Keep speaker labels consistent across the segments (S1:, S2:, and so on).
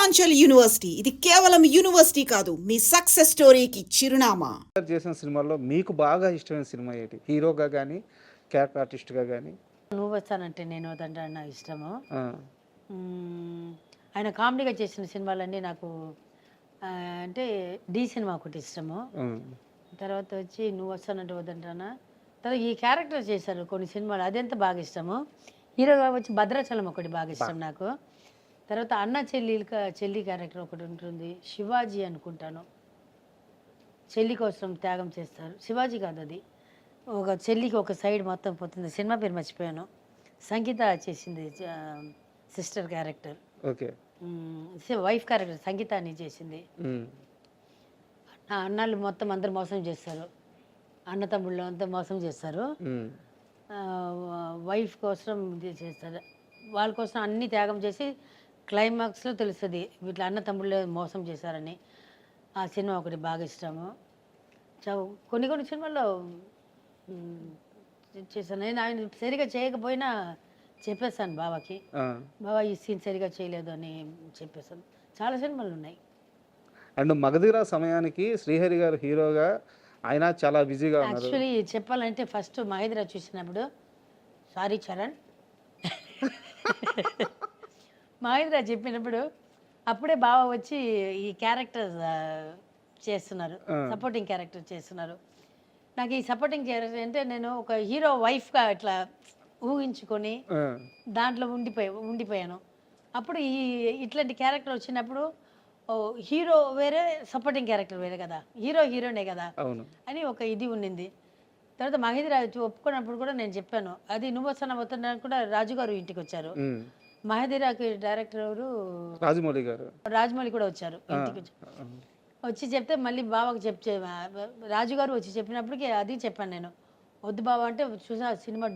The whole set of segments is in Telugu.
S1: పూర్వాంచల్ యూనివర్సిటీ ఇది కేవలం యూనివర్సిటీ కాదు మీ సక్సెస్ స్టోరీకి చిరునామా.
S2: చేసిన సినిమాల్లో మీకు బాగా ఇష్టమైన సినిమా ఏంటి? హీరోగా కానీ క్యారెక్టర్ ఆర్టిస్ట్గా కానీ?
S3: నువ్వు వస్తానంటే నేను వద్దంటే నాకు ఇష్టము. ఆయన కామెడీగా చేసిన సినిమాలన్నీ నాకు అంటే డి సినిమా ఒకటి ఇష్టము. తర్వాత వచ్చి నువ్వు వస్తానంటే వద్దంటానా. తర్వాత ఈ క్యారెక్టర్ చేశారు కొన్ని సినిమాలు, అదెంత బాగా ఇష్టము. హీరోగా వచ్చి భద్రాచలం ఒకటి బాగా ఇష్టం నాకు. తర్వాత అన్న చెల్లి క్యారెక్టర్ ఒకటి ఉంటుంది, శివాజీ అనుకుంటాను. చెల్లి కోసం త్యాగం చేస్తారు, శివాజీ కాదు అది, ఒక చెల్లికి ఒక సైడ్ మొత్తం పోతుంది. సినిమా పేరు మర్చిపోయాను. సంగీత చేసింది sister character.
S2: Okay.
S3: Wife character Sangeetha అని చేసింది. అన్నాళ్ళు మొత్తం అందరు మోసం చేస్తారు, అన్న తమ్ముళ్ళు అంతా మోసం చేస్తారు. వైఫ్ కోసం ఇది చేస్తారు, వాళ్ళ కోసం అన్ని త్యాగం చేసి క్లైమాక్స్లో తెలుస్తుంది వీటిలో అన్న తమ్ముళ్ళు మోసం చేశారని. ఆ సినిమా ఒకటి బాగా ఇష్టము. కొన్ని కొన్ని సినిమాల్లో చేశాను నేను. ఆయన సరిగా చేయకపోయినా చెప్పేస్తాను బాబాకి, బాబా ఈ సీన్ సరిగా చేయలేదు అని చెప్పేస్తాను. చాలా సినిమాలు ఉన్నాయి.
S2: అండ్ మగధీర సమయానికి శ్రీహరి గారు హీరోగా ఆయన చాలా బిజీగా ఉన్నారు.
S3: యాక్చువల్లీ చెప్పాలంటే ఫస్ట్ మహేంద్ర చూసినప్పుడు, సారీ చరణ్, మహేంద్ర చెప్పినప్పుడు అప్పుడే బావ వచ్చి ఈ క్యారెక్టర్ చేస్తున్నారు, సపోర్టింగ్ క్యారెక్టర్ చేస్తున్నారు. నాకు ఈ సపోర్టింగ్ క్యారెక్టర్ అంటే నేను ఒక హీరో వైఫ్గా ఇట్లా ఊహించుకొని దాంట్లో ఉండిపోయాను. అప్పుడు ఇట్లాంటి క్యారెక్టర్ వచ్చినప్పుడు హీరో వేరే సపోర్టింగ్ క్యారెక్టర్ వేరే కదా, హీరోనే కదా అని ఒక ఇది ఉండింది. తర్వాత మహేంద్ర ఒప్పుకున్నప్పుడు కూడా నేను చెప్పాను, అది నువ్వు వస్తున్నా కూడా రాజుగారు ఇంటికి వచ్చారు. మహేంద్రకి డైరెక్టర్ ఎవరు, రాజమౌళి కూడా వచ్చారు ఇంటికి. వచ్చి చెప్తే మళ్ళీ బాబాకి రాజుగారు వచ్చి చెప్పినప్పటికీ అది చెప్పాను నేను, వద్దు బాబా అంటే చూసా సినిమా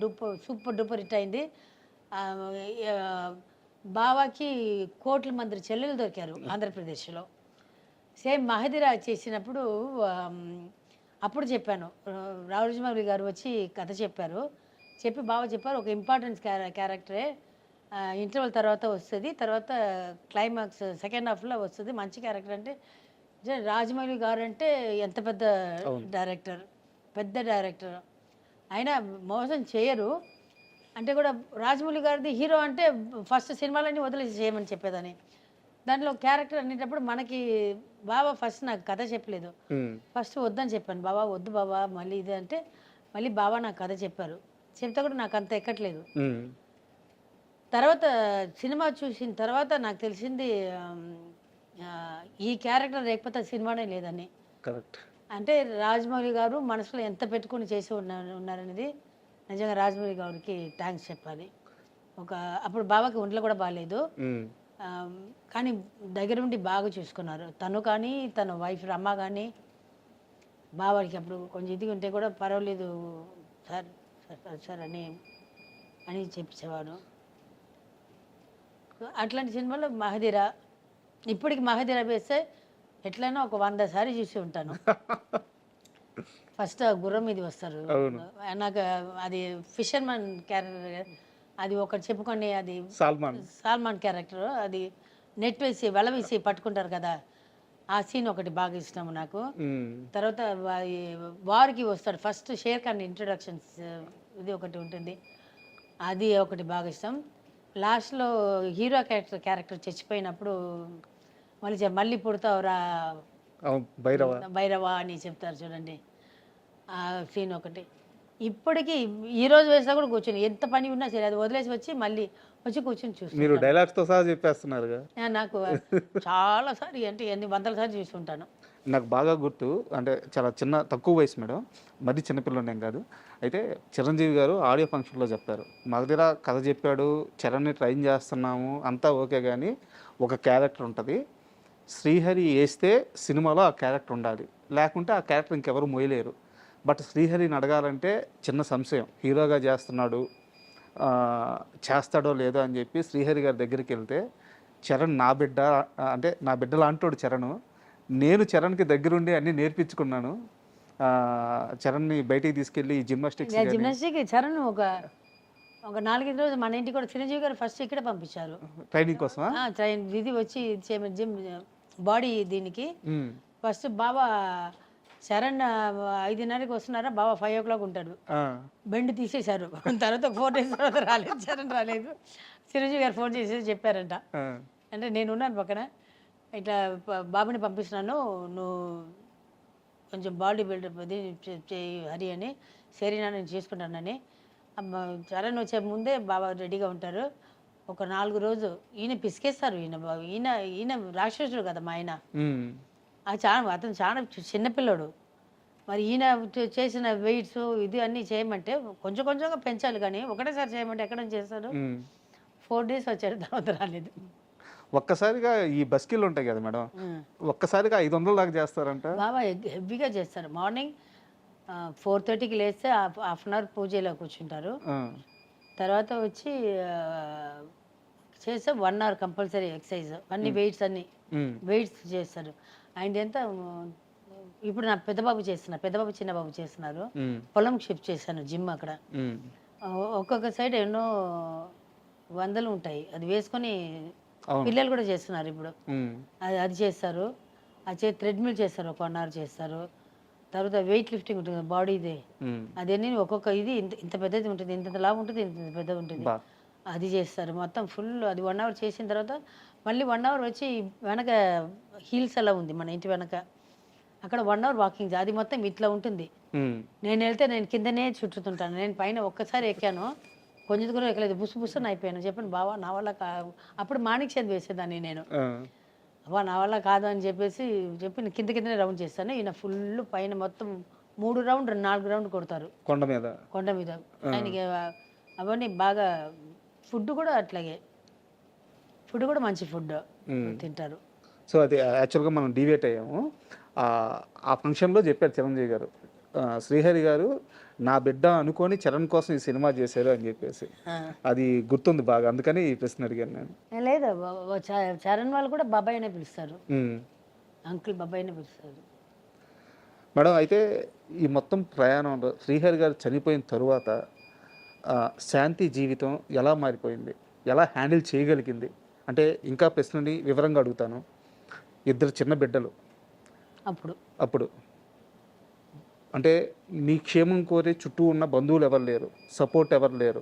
S3: సూపర్ డూపర్ హిట్ అయింది. బాబాకి కోట్ల మంది చెల్లెలు దొరికారు ఆంధ్రప్రదేశ్లో. సేమ్ మహేంద్ర చేసినప్పుడు అప్పుడు చెప్పాను, రాజమౌళి గారు వచ్చి కథ చెప్పారు. బాబా చెప్పారు ఒక ఇంపార్టెంట్ క్యారెక్టరే, ఇంటర్వల్ తర్వాత వస్తుంది, తర్వాత క్లైమాక్స్ సెకండ్ హాఫ్లో వస్తుంది, మంచి క్యారెక్టర్. అంటే రాజమౌళి గారు అంటే ఎంత పెద్ద డైరెక్టర్, అయినా మోసం చేయరు. అంటే కూడా రాజమౌళి గారిది హీరో అంటే ఫస్ట్ సినిమాలన్నీ వదిలేసి చేయమని చెప్పేదని. దాంట్లో క్యారెక్టర్ అనేటప్పుడు మనకి బాబా ఫస్ట్ నాకు కథ చెప్పలేదు, ఫస్ట్ వద్దని చెప్పాను. బాబా వద్దు బాబా మళ్ళీ ఇది అంటే మళ్ళీ బాబా నాకు కథ చెప్పారు. చెప్తే కూడా నాకు అంత ఎక్కట్లేదు. తర్వాత సినిమా చూసిన తర్వాత నాకు తెలిసింది ఈ క్యారెక్టర్ లేకపోతే సినిమానే లేదని. అంటే రాజమౌళి గారు మనసులో ఎంత పెట్టుకుని చేసి ఉన్నారనేది నిజంగా రాజమౌళి గారికి థ్యాంక్స్ చెప్పాలి. అప్పుడు బాబాకి ఒంట్లో కూడా బాగాలేదు, కానీ దగ్గర ఉండి బాగా చూసుకున్నారు. తను కానీ తన వైఫ్ రమ్మ కానీ బాబాకి అప్పుడు కొంచెం ఇది ఉంటే కూడా పర్వాలేదు సార్ సార్ అని చెప్పేవాడు. అట్లాంటి సినిమాలో మహదీర, ఇప్పటికి మహదీర వేస్తే ఎట్లయినా ఒక 100 సారి చూసి ఉంటాను. ఫస్ట్ గుర్రం మీద వస్తారు, నాకు అది ఫిషర్మన్ క్యారెక్టర్, అది ఒకటి చెప్పుకోండి, అది సాల్మాన్ క్యారెక్టర్, అది నెట్ వేసి వల వేసి పట్టుకుంటారు కదా, ఆ సీన్ ఒకటి బాగా ఇష్టం నాకు. తర్వాత వారికి వస్తాడు ఫస్ట్ షేర్ ఖాన్ ఇంట్రొడక్షన్స్, ఇది ఒకటి ఉంటుంది, అది ఒకటి బాగా ఇష్టం. లాస్ట్లో హీరో క్యారెక్టర్ చచ్చిపోయినప్పుడు మళ్ళీ పుడతావురా భైరవా అని చెప్తారు చూడండి, ఆ సీన్ ఒకటి ఇప్పటికీ ఈరోజు వేసినా కూడా కూర్చొని ఎంత పని ఉన్నా సరే అది వదిలేసి వచ్చి మళ్ళీ వచ్చి కూర్చొని చూస్తాను.
S2: మీరు డైలాగ్స్తో సహా చెప్పేస్తున్నారు.
S3: నాకు చాలా సారి అంటే ఎన్ని 100 సార్లు చూస్తుంటాను.
S2: నాకు బాగా గుర్తు, అంటే చాలా తక్కువ వయసు మేడం, మరీ చిన్నపిల్లనేం కాదు. అయితే చిరంజీవి గారు ఆడియో ఫంక్షన్లో చెప్పారు, మగధీర కథ చెప్పాడు, చరణ్ని ట్రైన్ చేస్తున్నాము అంతా ఓకే, కానీ ఒక క్యారెక్టర్ ఉంటుంది, శ్రీహరి వేస్తే సినిమాలో ఆ క్యారెక్టర్ ఉండాలి, లేకుంటే ఆ క్యారెక్టర్ ఇంకెవరు మోయలేరు. బట్ శ్రీహరిని అడగాలంటే చిన్న సంశయం, హీరోగా చేస్తాడో లేదో అని చెప్పి శ్రీహరి గారి దగ్గరికి వెళ్తే, చరణ్ నా బిడ్డ, అంటే నా బిడ్డ లాంటోడు చరణ్, నేను చరణ్కి దగ్గరుండి అన్నీ నేర్పించుకున్నాను, చరణ్ని బయటికి తీసుకెళ్ళి జిమ్నాస్టిక్
S3: చరణ్ ఒక ఒక 4-5 రోజులు మన ఇంటికి కూడా చిరంజీవి గారు ఫస్ట్ ఇక్కడే పంపించారు.
S2: ట్రైనింగ్ కోసమా?
S3: ట్రైన్ ఇది వచ్చి జిమ్ బాడీ దీనికి
S2: ఉమ్.
S3: ఫస్ట్ బాబా చరణ్ 5:30కి వస్తున్నారా, బాబా 5 o'clock ఉంటాడు.
S2: ఆ.
S3: బెండ్ తీసేశారు. తర్వాత 4 days తర్వాత రాలేదు, చరణ్ రాలేదు. చిరంజీవి గారు ఫోన్ చేసి చెప్పారంట,
S2: ఆ.
S3: అంటే నేనున్నాను పక్కన, ఇట్లా బాబుని పంపిస్తున్నాను, నువ్వు కొంచెం బాడీ బిల్డప్ అది చేయి హరి అని. సరేనా నేను చేసుకుంటానని. చరణ్ వచ్చే ముందే బాబా రెడీగా ఉంటారు. ఒక 4 రోజు ఈయన పిసికేస్తారు. ఈయన ఈయన రాక్షసుడు కదా మా ఆయన.
S2: ఉమ్.
S3: అతను చాలా చిన్నపిల్లడు. మరి ఈయన చేసిన వెయిట్స్ ఇది అన్నీ చేయమంటే కొంచెం కొంచెంగా పెంచాలి, కానీ ఒకటేసారి చేయమంటే ఎక్కడ చేస్తారు. 4 days వచ్చాడు, తర్వాత రాలేదు.
S2: ఒక్కసారిగా ఈ బస్కిల్ ఉంటాయి కదా మేడం, ఒక్కసారిగా 500 దాకా చేస్తారంట.
S3: బాబా హెవీగా చేస్తారు. మార్నింగ్ 4:30కి లేస్తే హాఫ్ అన్ అవర్ పూజలో కూర్చుంటారు.
S2: ఆ. తర్వాత
S3: వచ్చి చేస్తే 1 hour కంపల్సరీ ఎక్సర్సైజ్, అన్ని వెయిట్స్ అన్ని వెయిట్స్ చేస్తారు. ఆయన ఎంత ఇప్పుడు నా పెద్దబాబు చిన్నబాబు చేస్తున్నారు. పొలం షిఫ్ట్ చేశాను, జిమ్ అక్కడ. ఒక్కొక్క సైడ్ ఎన్నో వందలు ఉంటాయి, అది వేసుకొని పిల్లలు కూడా చేస్తున్నారు ఇప్పుడు. అది చేస్తారు. అది థ్రెడ్మిల్ చేస్తారు, ఒక 1 hour చేస్తారు. తర్వాత వెయిట్ లిఫ్టింగ్ ఉంటుంది బాడీదే, అదన్నీ ఒక్కొక్క ఇది ఇంత పెద్దది ఉంటుంది, ఇంత లావు ఉంటుంది, ఇంత పెద్దది ఉంటుంది, అది చేస్తారు. మొత్తం ఫుల్ అది 1 hour చేసిన తర్వాత మళ్ళీ 1 hour వచ్చి వెనక హీల్స్ అలా ఉంది మన ఇంటి వెనక, అక్కడ 1 hour వాకింగ్. అది మొత్తం ఇట్లా ఉంటుంది. నేను వెళ్తే నేను కిందనే చుట్టుతుంటాను. నేను పైన ఒక్కసారి ఎక్కాను, కొంచెం కూడా ఎక్కలేదు, బుస్సుని అయిపోయాను. చెప్పండి బావా నా వల్ల అప్పుడు మాణిక్ చంద్ వేసేదాన్ని నేను. అవ్వ నా వల్ల కాదు అని చెప్పి కిందనే రౌండ్ చేస్తాను. ఈయన ఫుల్ పైన మొత్తం 3 round 4 round కొడతారు కొండ మీద. ఆయనకి అవన్నీ బాగా ఫుడ్ కూడా అట్లాగే, ఫుడ్ కూడా మంచి ఫుడ్ తింటారు.
S2: సో అది యాక్చువల్గా మనం డివేట్ అయ్యాము. ఆ ఫంక్షన్లో చెప్పారు చిరంజీవి గారు, శ్రీహరి గారు నా బిడ్డ అనుకొని చరణ్ కోసం ఈ సినిమా చేశారు అని చెప్పేసి. అది గుర్తుంది బాగా, అందుకని ఈ ప్రశ్న అడిగాను నేను.
S3: లేదా చరణ్ వాళ్ళు కూడా బాబాయ్ అనే పిలుస్తారు, అంకుల్ బాబాయ్ అనే పిలుస్తారు.
S2: మేడం, అయితే ఈ మొత్తం ప్రయాణంలో శ్రీహరి గారు చనిపోయిన తరువాత శాంతి జీవితం ఎలా మారిపోయింది, ఎలా హ్యాండిల్ చేయగలిగింది అంటే, ఇంకా ప్రశ్నని వివరంగా అడుగుతాను. 2 చిన్న బిడ్డలు అప్పుడు అంటే మీ క్షేమం కోరే చుట్టూ ఉన్న బంధువులు ఎవరు లేరు, సపోర్ట్ ఎవరు లేరు.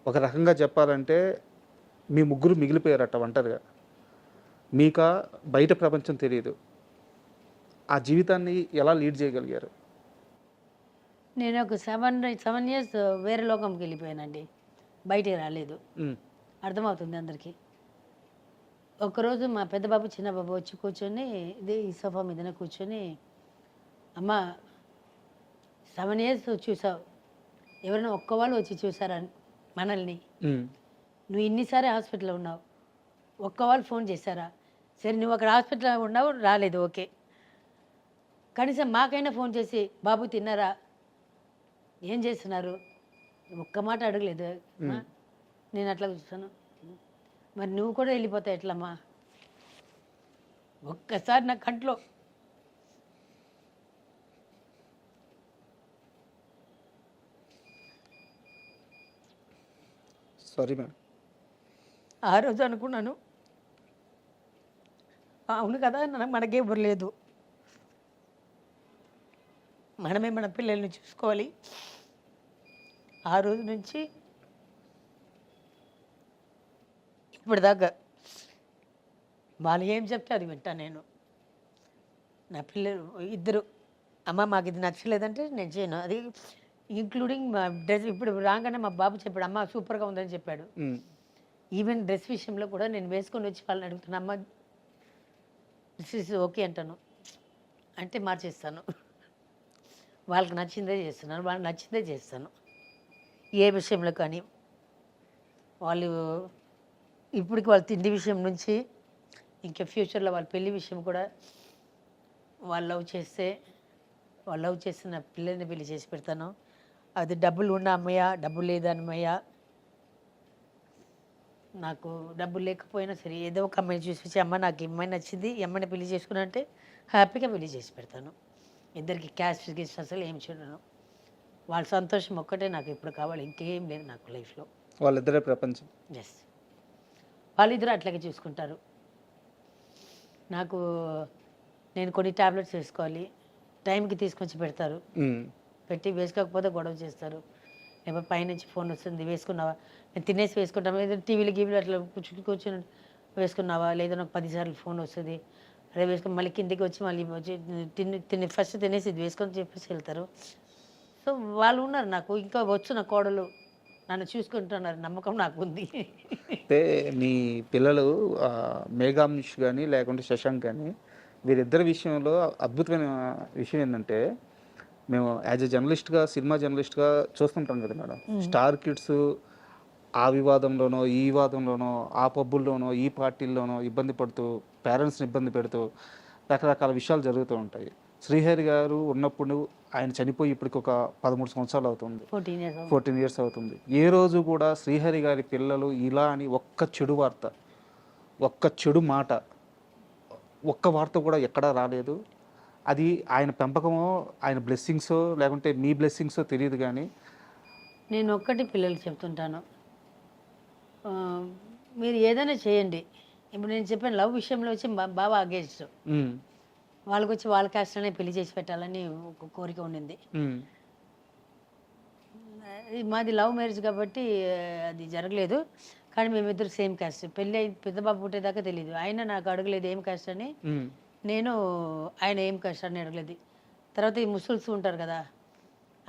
S2: ఒక రకంగా చెప్పాలంటే మీ ముగ్గురు మిగిలిపోయారట ఒంటరిగా. మీకా బయట ప్రపంచం తెలియదు. ఆ జీవితాన్ని ఎలా లీడ్ చేయగలిగారు?
S3: నేను ఒక 7 years వేరే లోకంకి వెళ్ళిపోయానండి, బయటికి రాలేదు. అర్థమవుతుంది అందరికీ. ఒకరోజు మా పెద్ద బాబు చిన్న బాబు వచ్చి కూర్చొని ఈ సోఫా మీదనే కూర్చొని, అమ్మ 7 years చూసావు, ఎవరైనా ఒక్క వాళ్ళు వచ్చి చూసారా మనల్ని? నువ్వు ఇన్నిసారి హాస్పిటల్లో ఉన్నావు, ఒక్క వాళ్ళు ఫోన్ చేశారా? సరే నువ్వు అక్కడ హాస్పిటల్లో ఉన్నావు, రాలేదు, ఓకే, కనీసం మాకైనా ఫోన్ చేసి బాబు తిన్నారా, ఏం చేస్తున్నారు, ఒక్క మాట అడగలేదు. నేను అట్లా చూస్తాను, మరి నువ్వు కూడా వెళ్ళిపోతావు ఎట్లమ్మా? ఒక్కసారి నా కంట్లో
S2: సారీ మేడం,
S3: ఆ రోజు అనుకున్నాను, అవును కదా, మనకే ఎవరు లేదు, మనమే మన పిల్లల్ని చూసుకోవాలి. ఆ రోజు నుంచి ఇప్పటిదాకా వాళ్ళు ఏం చెప్తే అది వింటాను నేను. నా పిల్లలు 2, అమ్మ మాకు ఇది నచ్చలేదంటే నేను చేయను, అది ఇంక్లూడింగ్ మా డ్రెస్. ఇప్పుడు రాగానే మా బాబు చెప్పాడు, అమ్మ సూపర్గా ఉందని చెప్పాడు. ఈవెన్ డ్రెస్ విషయంలో కూడా నేను వేసుకొని వచ్చి వాళ్ళని అడుగుతాను, అమ్మ దిస్ ఇస్ ఓకే అంటాను, అంటే మార్చేస్తాను. వాళ్ళకి నచ్చిందే చేస్తున్నాను, వాళ్ళకి నచ్చిందే చేస్తాను. ఏ విషయంలో కానీ వాళ్ళు ఇప్పటికి వాళ్ళ తిండి విషయం నుంచి ఇంకా ఫ్యూచర్లో వాళ్ళ పెళ్లి విషయం కూడా, వాళ్ళు లవ్ చేసిన పిల్లల్ని పెళ్లి చేసి పెడతాను. అది డబ్బులు ఉన్న అమ్మయ్య, డబ్బులు లేదన్నమయ్య, నాకు డబ్బులు లేకపోయినా సరే ఏదో ఒక అమ్మాయిని చూసి అమ్మ నాకు ఈ అమ్మాయి నచ్చింది, ఈ అమ్మాయిని పెళ్లి చేసుకున్నా అంటే హ్యాపీగా పెళ్లి చేసి పెడతాను. ఇద్దరికి క్యాస్ట్ గిస్ట్ అసలు ఏం చూడను. వాళ్ళ సంతోషం ఒక్కటే నాకు ఇప్పుడు కావాలి, ఇంకేం లేదు నాకు లైఫ్లో.
S2: వాళ్ళిద్దరే ప్రపంచం.
S3: ఎస్, వాళ్ళిద్దరూ అట్లాగే చూసుకుంటారు. నాకు నేను కొన్ని ట్యాబ్లెట్స్ వేసుకోవాలి, టైంకి తీసుకొచ్చి పెడతారు, పెట్టి వేసుకోకపోతే గొడవ చేస్తారు. లేకపోతే పైనుంచి ఫోన్ వస్తుంది, వేసుకున్నావా, నేను తినేసి వేసుకుంటాను, ఏదైనా టీవీలు గీవీలు అట్లా కూర్చొని వేసుకున్నావా, లేదా నాకు 10 సార్లు ఫోన్ వస్తుంది, అదే వేసుకొని మళ్ళీ కిందికి వచ్చి మళ్ళీ వచ్చి ఫస్ట్ తినేసి ఇది వేసుకొని చెప్పేసి వెళ్తారు. సో వాళ్ళు ఉన్నారు నాకు, ఇంకా వచ్చు నా కోడలు నన్ను చూసుకుంటున్నారు, నమ్మకం నాకు ఉంది.
S2: అంటే మీ పిల్లలు మేఘాంష్ కానీ లేకుంటే శశాంక్ కానీ వీరిద్దరి విషయంలో అద్భుతమైన విషయం ఏంటంటే, మేము యాజ్ ఎ జర్నలిస్ట్గా, సినిమా జర్నలిస్ట్గా చూస్తుంటాం కదా మేడం, స్టార్ కిడ్స్ ఆ వివాదంలోనో ఈ వివాదంలోనో ఆ పబ్బుల్లోనో ఈ పార్టీల్లోనో ఇబ్బంది పడుతూ పేరెంట్స్ని ఇబ్బంది పెడుతూ రకరకాల విషయాలు జరుగుతూ ఉంటాయి. శ్రీహరి గారు ఉన్నప్పుడు ఆయన చనిపోయి ఇప్పటికి ఒక 13 సంవత్సరాలు అవుతుంది, 14 ఇయర్స్ అవుతుంది. ఏ రోజు కూడా శ్రీహరి గారి పిల్లలు ఇలా అని ఒక్క చెడు వార్త, ఒక్క చెడు మాట, ఒక్క వార్త కూడా ఎక్కడా రాలేదు. అది ఆయన పెంపకమో ఆయన బ్లెస్సింగ్సో లేకుంటే మీ బ్లెస్సింగ్సో తెలియదు. కానీ
S3: నేను ఒక్కటి పిల్లలకి చెప్తుంటాను, మీరు ఏదైనా చేయండి. ఇప్పుడు నేను చెప్పాను లవ్ విషయంలో వచ్చి బాగా అగేన్స్ట్, వాళ్ళకి వచ్చి వాళ్ళ క్యాస్ట్లోనే పెళ్లి చేసి పెట్టాలని ఒక కోరిక ఉండింది. మాది లవ్ మ్యారేజ్ కాబట్టి అది జరగలేదు. కానీ మేమిద్దరు సేమ్ క్యాస్ట్. పెళ్ళి అయి పెద్ద బాబు పుట్టేదాకా తెలియదు. ఆయన నాకు అడగలేదు ఏం క్యాస్ట్ అని, నేను ఆయన ఏం క్యాస్ట్ అని అడగలేదు. తర్వాత ఈ ముస్లిమ్స్ ఉంటారు కదా,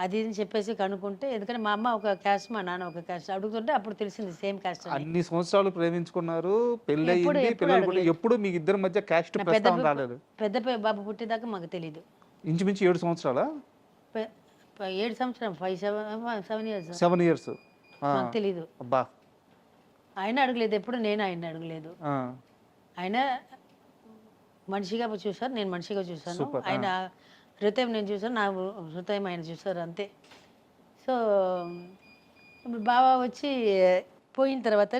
S3: అది అని చెప్పేసి కనుక్కుంటే, ఎందుకంటే మా అమ్మ ఒక క్యాస్ట్, మా నాన్న ఒక క్యాస్ట్, అడుగుతుంటే అప్పుడు తెలిసింది సేమ్ క్యాస్ట్ అని.
S2: అన్ని సంవత్సరాలు ప్రేమించుకున్నారు, పెళ్ళి అయ్యింది, పిల్లలు పుట్టి, ఎప్పుడు మీ ఇద్దరి మధ్య క్యాస్ట్ ప్రస్తావన రాలేదు.
S3: పెద్ద బాబు పుట్టేదాకా మాకు తెలియదు.
S2: ఇంచుమించు 7 సంవత్సరాలా?
S3: 7 సంవత్సరం 7 ఇయర్స్
S2: 7 ఇయర్స్
S3: నాకు తెలీదు.
S2: అబ్బా,
S3: ఆయన అడగలేదు ఎప్పుడు, నేను ఆయన అడగలేదు. ఆయన మనిషిగా చూసారు, నేను మనిషిగా చూసాను. ఆయన హృదయం నేను చూసాను, నా హృదయం ఆయన చూసారు, అంతే. సో ఇప్పుడు బాబా వచ్చి పోయిన తర్వాత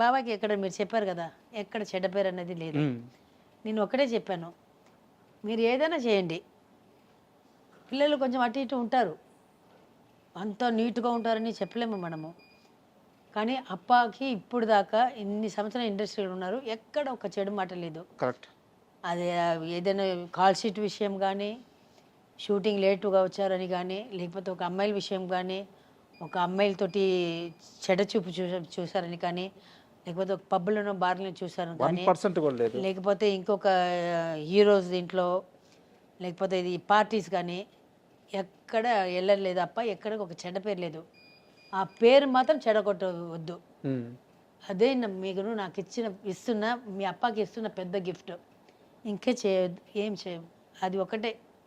S3: బాబాకి ఎక్కడ, మీరు చెప్పారు కదా ఎక్కడ చెడ్డ పేరు అనేది లేదు. నేను ఒకటే చెప్పాను, మీరు ఏదైనా చేయండి, పిల్లలు కొంచెం అటు ఇటు ఉంటారు, అంత నీట్గా ఉంటారని చెప్పలేము మనము. కానీ అప్పాకి ఇప్పుడు దాకా ఇన్ని సంవత్సరాలు ఇండస్ట్రీలో ఉన్నారు, ఎక్కడ ఒక చెడు మాట లేదు.
S2: కరెక్ట్.
S3: అదే ఏదైనా కాల్ షీట్ విషయం కానీ, షూటింగ్ లేటుగా వచ్చారని కానీ, లేకపోతే ఒక అమ్మాయిల విషయం కానీ, ఒక అమ్మాయిలతోటి చెడ్డ చూపు చూసారని కానీ, లేకపోతే ఒక పబ్బులను బార్లను చూసారని కానీ, లేకపోతే ఇంకొక హీరోస్ దీంట్లో, లేకపోతే ఇది పార్టీస్ కానీ ఎక్కడ వెళ్ళలేదు. అప్ప ఎక్కడ ఒక చెడ్డ పేరు లేదు. ఆ పేరు మాత్రం చెడగొట్టవద్దు. అదే మీకు నాకు ఇస్తున్న మీ అప్పకి ఇస్తున్న పెద్ద గిఫ్ట్. ఇంకే చేయొద్దు, ఏం చేయదు, అది ఒకటే.